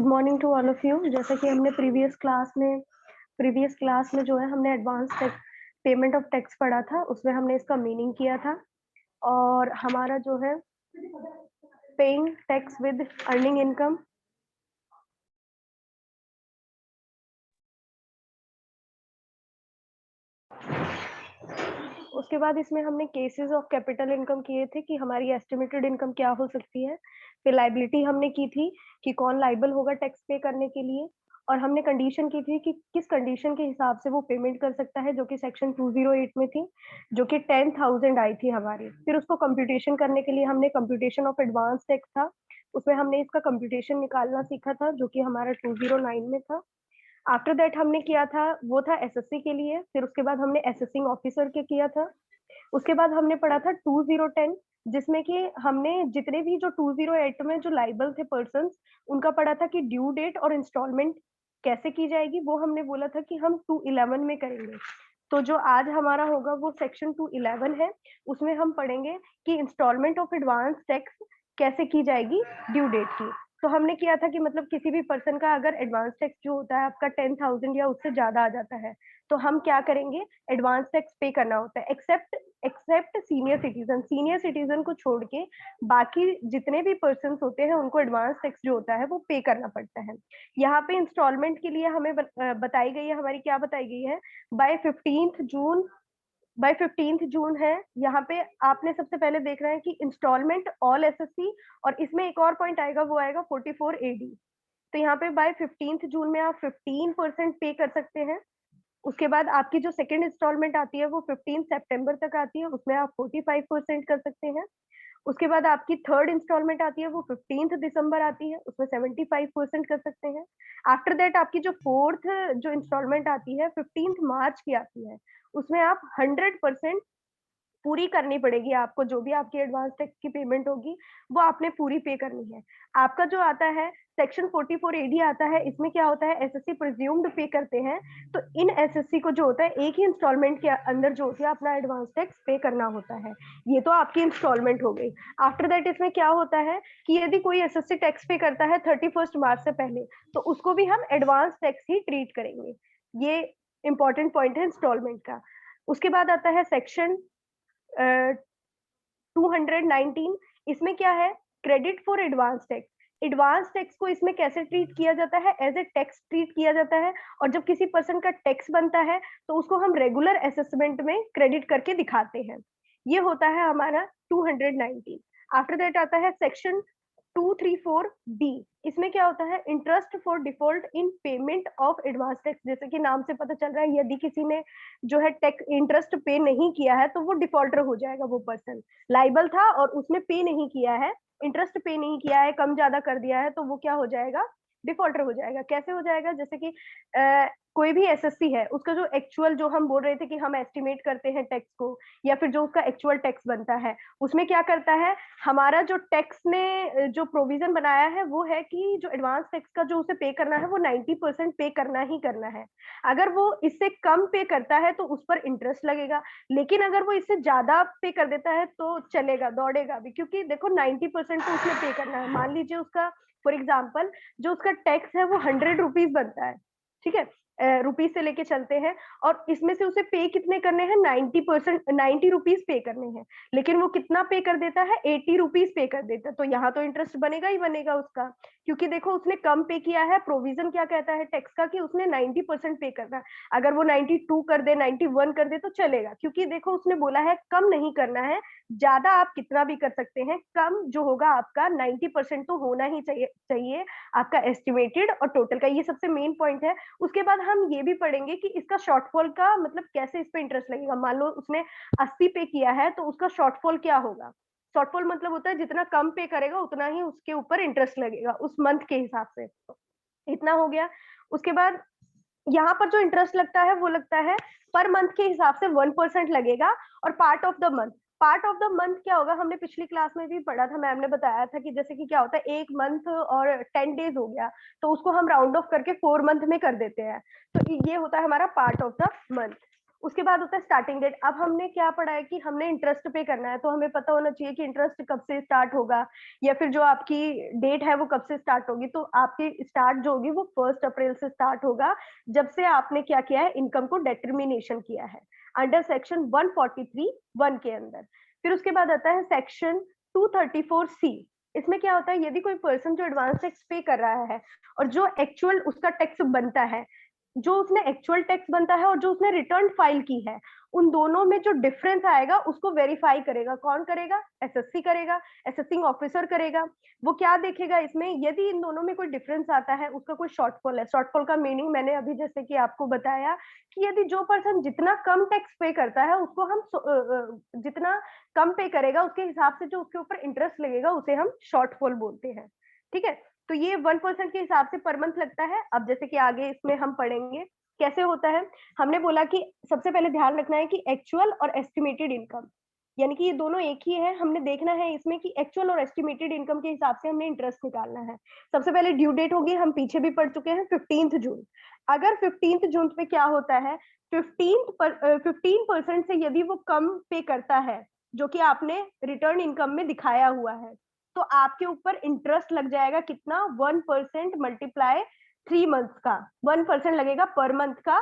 Good morning to all of you. जैसा कि हमने प्रीवियस क्लास में जो है हमने advance tax payment of tax पढ़ा था, उसमें हमने इसका मीनिंग किया था और हमारा जो है paying tax with earning income, उसके बाद इसमें हमने केसेस ऑफ कैपिटल इनकम किए थे कि हमारी एस्टिमेटेड इनकम क्या हो सकती है। फिर लाइबिलिटी हमने की थी कि कौन लाइबल होगा टैक्स पे करने के लिए, और हमने कंडीशन की थी कि किस कंडीशन के हिसाब से वो पेमेंट कर सकता है, जो कि सेक्शन 208 में थी, जो कि 10,000 आई थी हमारी। फिर उसको कंप्यूटेशन करने के लिए हमने कंप्यूटेशन ऑफ एडवांस टैक्स था, उसमें हमने इसका कंप्यूटेशन निकालना सीखा था, जो कि हमारा 209 में था। आफ्टर दैट हमने किया था वो था एसएससी के लिए, फिर उसके बाद हमने असेसिंग ऑफिसर के किया था। उसके बाद हमने पढ़ा था 2010, जिसमें कि हमने जितने भी जो 208 में जो लाइबल थे पर्सन, उनका पढ़ा था कि ड्यू डेट और इंस्टॉलमेंट कैसे की जाएगी। वो हमने बोला था कि हम 211 में करेंगे। तो जो आज हमारा होगा वो सेक्शन 211 है, उसमें हम पढ़ेंगे कि इंस्टॉलमेंट ऑफ एडवांस टैक्स कैसे की जाएगी ड्यू डेट की। तो हमने किया था कि मतलब किसी भी पर्सन का अगर एडवांस टैक्स जो होता है आपका 10,000 या उससे ज्यादा आ जाता है, तो हम क्या करेंगे, एडवांस टैक्स पे करना होता है, एक्सेप्ट सीनियर सिटीजन को छोड़ के बाकी जितने भी पर्सन होते हैं उनको एडवांस टैक्स जो होता है वो पे करना पड़ता है। यहाँ पे इंस्टॉलमेंट के लिए हमें बताई गई है, हमारी क्या बताई गई है, बाय 15 जून। बाय 15 जून है यहाँ पे। आपने सबसे पहले देखना है कि इंस्टॉलमेंट ऑल एसएससी, और इसमें एक और पॉइंट आएगा, वो आएगा 44 AD। तो यहाँ पे बाय 15 जून में आप 15% पे कर सकते हैं। उसके बाद आपकी जो सेकंड इंस्टॉलमेंट आती है वो 15 सितंबर तक आती है, उसमें आप 45% कर सकते हैं। उसके बाद आपकी थर्ड इंस्टॉलमेंट आती है वो 15 दिसंबर आती है, उसमें 75% कर सकते हैं। आफ्टर दैट आपकी जो फोर्थ जो इंस्टॉलमेंट आती है 15 मार्च की आती है, उसमें आप 100% पूरी करनी पड़ेगी आपको। जो भी आपकी एडवांस टैक्स की पेमेंट होगी वो आपने पूरी पे करनी है। आपका जो आता है सेक्शन 44 AD आता है, इसमें क्या होता है, एसएससी प्रिज्यूम्ड पे करते हैं। तो इन एसएससी को जो होता है एक ही इंस्टॉलमेंट के अंदर जो होती है अपना एडवांस टैक्स पे करना होता है। ये तो आपकी इंस्टॉलमेंट हो गई। आफ्टर दैट इसमें क्या होता है कि यदि कोई एसएससी टैक्स पे करता है 31 मार्च से पहले, तो उसको भी हम एडवांस टैक्स ही ट्रीट करेंगे। ये इंपॉर्टेंट पॉइंट है इंस्टॉलमेंट का। उसके बाद आता है सेक्शन 219। इसमें क्या है, credit for advance tax. Advance tax को इसमें कैसे ट्रीट किया जाता है, एज ए टैक्स ट्रीट किया जाता है। और जब किसी पर्सन का टैक्स बनता है तो उसको हम रेगुलर असेसमेंट में क्रेडिट करके दिखाते हैं। ये होता है हमारा 219। आफ्टर दैट आता है सेक्शन 234B। इसमें क्या होता है, interest for default in payment of advance tax. जैसे कि नाम से पता चल रहा है, यदि किसी ने जो है टैक्स इंटरेस्ट पे नहीं किया है तो वो डिफॉल्टर हो जाएगा। वो पर्सन लाइबल था और उसने पे नहीं किया है, इंटरेस्ट पे नहीं किया है, कम ज्यादा कर दिया है, तो वो क्या हो जाएगा, डिफॉल्टर हो जाएगा। कैसे हो जाएगा, जैसे कि कोई भी एसएससी है, उसका जो एक्चुअल जो हम बोल रहे थे कि हम एस्टिमेट करते हैं टैक्स को, या फिर जो उसका एक्चुअल टैक्स बनता है, उसमें क्या करता है, हमारा जो टैक्स ने जो प्रोविजन बनाया है वो है कि जो एडवांस टैक्स का जो उसे पे करना है वो 90% पे करना ही करना है। अगर वो इससे कम पे करता है तो उस पर इंटरेस्ट लगेगा, लेकिन अगर वो इससे ज्यादा पे कर देता है तो चलेगा, दौड़ेगा भी, क्योंकि देखो 90% तो उसने पे करना है। मान लीजिए उसका फॉर एग्जाम्पल जो उसका टैक्स है वो 100 रुपीज बनता है, ठीक है, रुपीज से लेके चलते हैं, और इसमें से उसे पे कितने करने हैं, 90%, 90 रुपीज पे करने हैं, लेकिन वो कितना पे कर देता है, 80 रुपीज पे कर देता है। तो यहाँ तो इंटरेस्ट बनेगा ही बनेगा उसका, क्योंकि देखो उसने कम पे किया है। प्रोविजन क्या कहता है टैक्स का, कि उसने 90% पे करना है। अगर वो 92 कर दे, 91 कर दे तो चलेगा, क्योंकि देखो उसने बोला है कम नहीं करना है, ज्यादा आप कितना भी कर सकते हैं, कम जो होगा आपका 90% तो होना ही चाहिए आपका एस्टिमेटेड और टोटल का। ये सबसे मेन पॉइंट है। उसके बाद हम ये भी पढ़ेंगे कि इसका शॉर्टफॉल का मतलब कैसे इस पे इंटरेस्ट लगेगा। मान लो उसने 80 पे किया है तो उसका शॉर्टफॉल क्या होगा। शॉर्टफॉल मतलब होता है जितना कम पे करेगा उतना ही उसके ऊपर इंटरेस्ट लगेगा उस मंथ के हिसाब से। इतना हो गया। उसके बाद यहाँ पर जो इंटरेस्ट लगता है वो लगता है पर मंथ के हिसाब से 1% लगेगा। और पार्ट ऑफ द मंथ क्या होगा, हमने पिछली क्लास में भी पढ़ा था, मैम ने बताया था कि जैसे कि क्या होता है, एक मंथ और 10 डेज हो गया तो उसको हम राउंड ऑफ करके 4 मंथ में कर देते हैं, तो ये होता है हमारा पार्ट ऑफ द मंथ। उसके बाद होता है स्टार्टिंग डेट। अब हमने क्या पढ़ा है कि हमने इंटरेस्ट पे करना है, तो हमें पता होना चाहिए कि इंटरेस्ट कब से स्टार्ट होगा, या फिर जो आपकी डेट है वो कब से स्टार्ट होगी। तो आपकी स्टार्ट जो होगी वो 1 अप्रैल से स्टार्ट होगा, जब से आपने क्या किया है, इनकम को डिटर्मिनेशन किया है अंडर सेक्शन 143(1) के अंदर। फिर उसके बाद आता है सेक्शन 234C। इसमें क्या होता है, यदि कोई पर्सन जो एडवांस टैक्स पे कर रहा है और जो एक्चुअल उसका टैक्स बनता है, जो उसने एक्चुअल टैक्स बनता है और जो उसने रिटर्न फाइल की है, उन दोनों में जो डिफरेंस आएगा उसको वेरीफाई करेगा। कौन करेगा? एसएससी करेगा, असेसिंग ऑफिसर करेगा। वो क्या देखेगा इसमें, यदि इन दोनों में कोई डिफरेंस आता है, उसका कोई शॉर्टफॉल है। शॉर्टफॉल का मीनिंग मैंने अभी जैसे कि आपको बताया कि यदि जो पर्सन जितना कम टैक्स पे करता है उसको हम जितना कम पे करेगा उसके हिसाब से जो उसके ऊपर इंटरेस्ट लगेगा उसे हम शॉर्टफॉल बोलते हैं। ठीक है, तो ये 1% के हिसाब से पर मंथ लगता है। अब जैसे कि आगे इसमें हम पढ़ेंगे कैसे होता है। हमने बोला कि सबसे पहले ध्यान रखना है कि एक्चुअल और एस्टिमेटेड इनकम, यानी कि ये दोनों एक ही है। हमने देखना है इसमें कि एक्चुअल और एस्टिमेटेड इनकम के हिसाब से हमने इंटरेस्ट निकालना है। सबसे पहले ड्यू डेट होगी, हम पीछे भी पढ़ चुके हैं, 15 जून। अगर 15 जून पे क्या होता है, 15% से यदि वो कम पे करता है जो कि आपने रिटर्न इनकम में दिखाया हुआ है, तो आपके ऊपर इंटरेस्ट लग जाएगा कितना, 1% मल्टीप्लाई 3 मंथ्स का। 1% लगेगा पर मंथ का,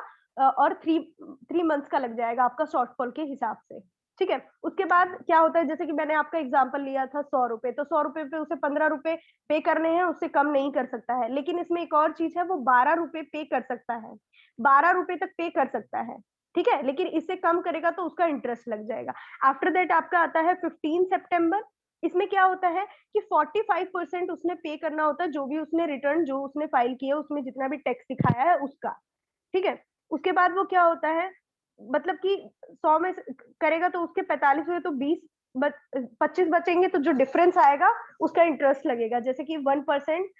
और 3 मंथ्स का लग जाएगा आपका शॉर्टफॉल के हिसाब से। ठीक है, उसके बाद क्या होता है, जैसे कि मैंने आपका एग्जांपल लिया था 100 रुपए, तो 100 रुपए पे उसे 15 रुपए पे करने हैं, उससे कम नहीं कर सकता है। लेकिन इसमें एक और चीज है, वो 12 रुपए पे कर सकता है, 12 रुपए तक पे कर सकता है। ठीक है, लेकिन इससे कम करेगा तो उसका इंटरेस्ट लग जाएगा। आफ्टर दैट आपका आता है 15 सितंबर। इसमें क्या होता है कि 45% उसने पे करना होता है, जो भी उसने रिटर्न जो उसने फाइल किया उसमें जितना भी टैक्स दिखाया है उसका। ठीक है, उसके बाद वो क्या होता है, मतलब कि 100 में करेगा तो उसके 45 हुए तो 25 बचेंगे, तो जो डिफरेंस आएगा उसका इंटरेस्ट लगेगा, जैसे कि 1%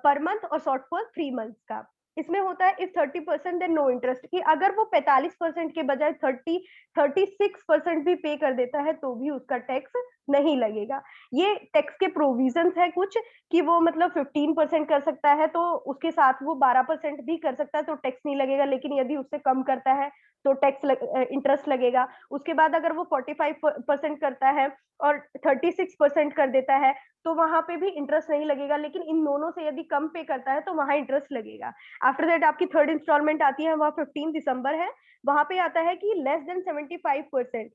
पर मंथ और शॉर्टफॉल 3 मंथ का। इसमें होता है इफ 30% देन नो इंटरेस्ट, कि अगर वो 45% के बजाय 36% भी पे कर देता है तो भी उसका टैक्स नहीं लगेगा। ये टैक्स के प्रोविजंस है कुछ, कि वो मतलब 15% कर सकता है तो उसके साथ वो 12% भी कर सकता है तो टैक्स नहीं लगेगा, लेकिन यदि उससे कम करता है तो टैक्स इंटरेस्ट लगेगा। उसके बाद अगर वो 45% करता है और 36% कर देता है तो वहां पे भी इंटरेस्ट नहीं लगेगा, लेकिन इन दोनों से यदि कम पे करता है तो वहां इंटरेस्ट लगेगा। आफ्टर दैट आपकी थर्ड इंस्टॉलमेंट आती है, वह 15 दिसंबर है। वहां पे आता है कि लेस देन 75%,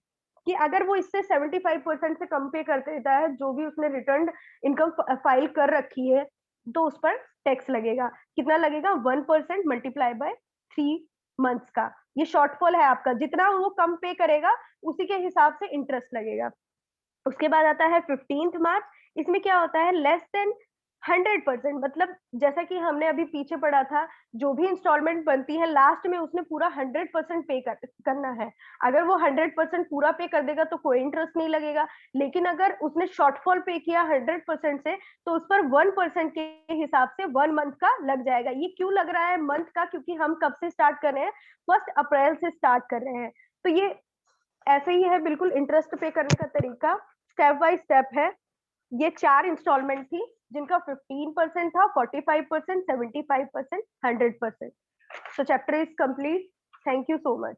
कि अगर वो इससे 75% से कम पे कर देता है जो भी उसने रिटर्न इनकम फाइल कर रखी है, तो उस पर टैक्स लगेगा। कितना लगेगा, 1% मल्टीप्लाई बाय 3 मंथ्स का। ये शॉर्टफॉल है आपका, जितना वो कम पे करेगा उसी के हिसाब से इंटरेस्ट लगेगा। उसके बाद आता है 15 मार्च। इसमें क्या होता है, लेस देन 100%, मतलब जैसा कि हमने अभी पीछे पढ़ा था, जो भी इंस्टॉलमेंट बनती है लास्ट में उसने पूरा 100% पे करना है। अगर वो 100% पूरा पे कर देगा तो कोई इंटरेस्ट नहीं लगेगा, लेकिन अगर उसने शॉर्टफॉल पे किया 100% से तो उस पर 1% के हिसाब से 1 मंथ का लग जाएगा। ये क्यों लग रहा है मंथ का, क्योंकि हम कब से स्टार्ट कर रहे हैं, 1 अप्रैल से स्टार्ट कर रहे हैं। तो ये ऐसे ही है बिल्कुल इंटरेस्ट पे करने का तरीका, स्टेप बाय स्टेप है। ये 4 इंस्टॉलमेंट थी जिनका 15% था, 45%, 75%, 100%। सो chapter is complete. Thank you so much.